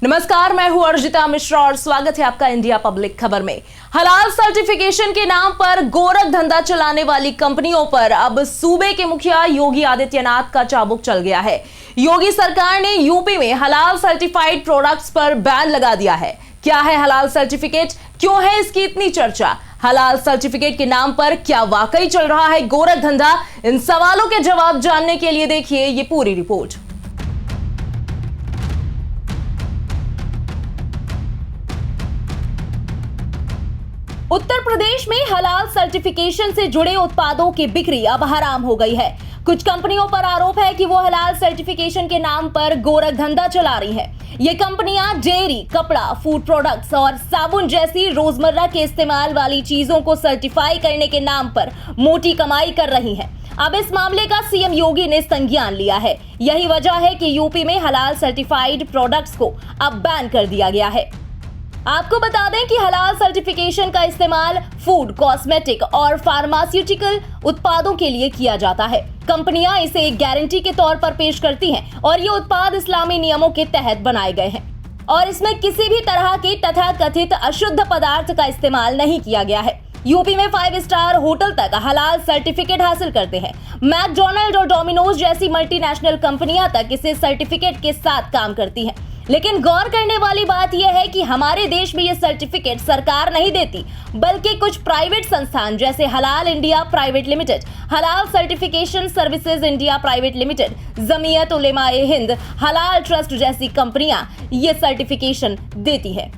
नमस्कार, मैं हूं अर्जिता मिश्रा और स्वागत है आपका इंडिया पब्लिक खबर में। हलाल सर्टिफिकेशन के नाम पर गोरख धंधा चलाने वाली कंपनियों पर अब सूबे के मुखिया योगी आदित्यनाथ का चाबुक चल गया है। योगी सरकार ने यूपी में हलाल सर्टिफाइड प्रोडक्ट्स पर बैन लगा दिया है। क्या है हलाल सर्टिफिकेट, क्यों है इसकी इतनी चर्चा, हलाल सर्टिफिकेट के नाम पर क्या वाकई चल रहा है गोरख धंधा? इन सवालों के जवाब जानने के लिए देखिए ये पूरी रिपोर्ट। उत्तर प्रदेश में हलाल सर्टिफिकेशन से जुड़े उत्पादों की बिक्री अब हराम हो गई है। कुछ कंपनियों पर आरोप है कि वो हलाल सर्टिफिकेशन के नाम पर गोरख धंधा चला रही हैं। ये कंपनियां डेयरी, कपड़ा, फूड प्रोडक्ट्स और साबुन जैसी रोजमर्रा के इस्तेमाल वाली चीजों को सर्टिफाई करने के नाम पर मोटी कमाई कर रही हैं। अब इस मामले का सीएम योगी ने संज्ञान लिया है। यही वजह है कि यूपी में हलाल सर्टिफाइड प्रोडक्ट्स को अब बैन कर दिया गया है। आपको बता दें कि हलाल सर्टिफिकेशन का इस्तेमाल फूड, कॉस्मेटिक और फार्मास्यूटिकल उत्पादों के लिए किया जाता है। कंपनियां इसे एक गारंटी के तौर पर पेश करती हैं और ये उत्पाद इस्लामी नियमों के तहत बनाए गए हैं और इसमें किसी भी तरह के तथाकथित अशुद्ध पदार्थ का इस्तेमाल नहीं किया गया है। यूपी में 5 स्टार होटल तक हलाल सर्टिफिकेट हासिल करते हैं। मैकडॉनल्ड और डोमिनोज जैसी मल्टीनेशनल कंपनियां तक इसे सर्टिफिकेट के साथ काम करती हैं। लेकिन गौर करने वाली बात यह है कि हमारे देश में ये सर्टिफिकेट सरकार नहीं देती, बल्कि कुछ प्राइवेट संस्थान जैसे Halal India Private Limited, Halal Certification Services India Private Limited, Jamiat Ulema-e Hind, Halal Trust जैसी कंपनियां ये सर्टिफिकेशन देती है।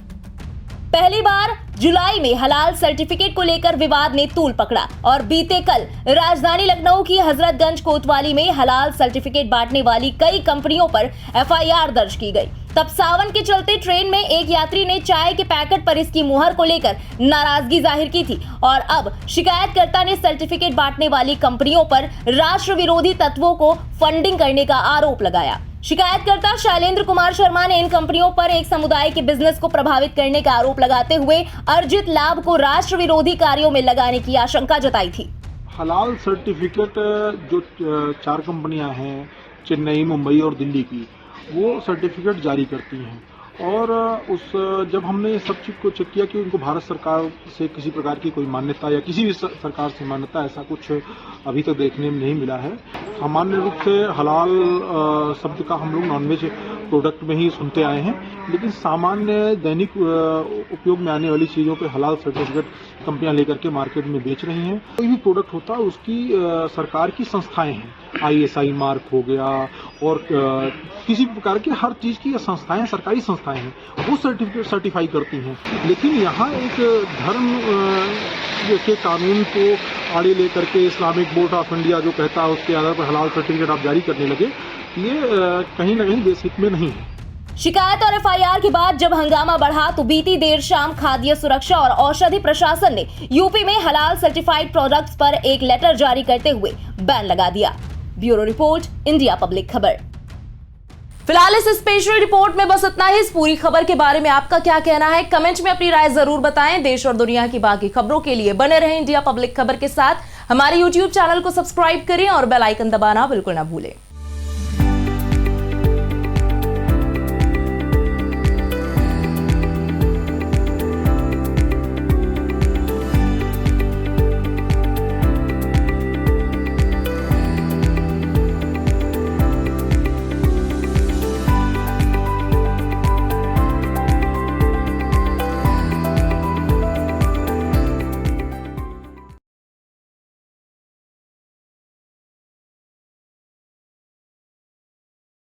पहली बार जुलाई में हलाल सर्टिफिकेट को लेकर विवाद ने तूल पकड़ा और बीते कल राजधानी लखनऊ की हजरतगंज कोतवाली में हलाल सर्टिफिकेट बांटने वाली कई कंपनियों पर एफआईआर दर्ज की गई। तब सावन के चलते ट्रेन में एक यात्री ने चाय के पैकेट पर इसकी मुहर को लेकर नाराजगी जाहिर की थी और अब शिकायतकर्ता ने सर्टिफिकेट बांटने वाली कंपनियों पर राष्ट्र विरोधी तत्वों को फंडिंग करने का आरोप लगाया। शिकायतकर्ता शैलेंद्र कुमार शर्मा ने इन कंपनियों पर एक समुदाय के बिजनेस को प्रभावित करने का आरोप लगाते हुए अर्जित लाभ को राष्ट्र विरोधी कार्यों में लगाने की आशंका जताई थी। हलाल सर्टिफिकेट जो 4 कंपनियां हैं, चेन्नई, मुंबई और दिल्ली की, वो सर्टिफिकेट जारी करती हैं और जब हमने सब चीज़ को चेक किया कि उनको भारत सरकार से किसी प्रकार की कोई मान्यता या किसी भी सरकार से मान्यता ऐसा कुछ अभी तक देखने में नहीं मिला है। सामान्य रूप से हलाल शब्द का हम लोग नॉनवेज प्रोडक्ट में ही सुनते आए हैं, लेकिन सामान्य दैनिक उपयोग में आने वाली चीज़ों पे हलाल सर्टिफिकेट कंपनियां लेकर के मार्केट में बेच रही हैं। कोई भी प्रोडक्ट होता है उसकी सरकार की संस्थाएं हैं, ISI मार्क हो गया और किसी प्रकार की हर चीज़ की संस्थाएं, सरकारी संस्थाएं हैं, वो सर्टिफिकेट सर्टिफाई करती हैं। लेकिन यहाँ एक धर्म के कानून को आड़े लेकर के इस्लामिक बोर्ड ऑफ इंडिया जो कहता है उसके आधार पर हलाल सर्टिफिकेट आप जारी करने लगे, ये कहीं ना कहीं देश हित में नहीं है। शिकायत और एफआईआर के बाद जब हंगामा बढ़ा तो बीती देर शाम खाद्य सुरक्षा और औषधि प्रशासन ने यूपी में हलाल सर्टिफाइड प्रोडक्ट्स पर एक लेटर जारी करते हुए बैन लगा दिया। ब्यूरो रिपोर्ट, इंडिया पब्लिक खबर। फिलहाल इस स्पेशल रिपोर्ट में बस इतना ही। इस पूरी खबर के बारे में आपका क्या कहना है, कमेंट में अपनी राय जरूर बताएं। देश और दुनिया की बाकी खबरों के लिए बने रहें इंडिया पब्लिक खबर के साथ। हमारे YouTube चैनल को सब्सक्राइब करें और बेल आइकन दबाना बिल्कुल ना भूलें।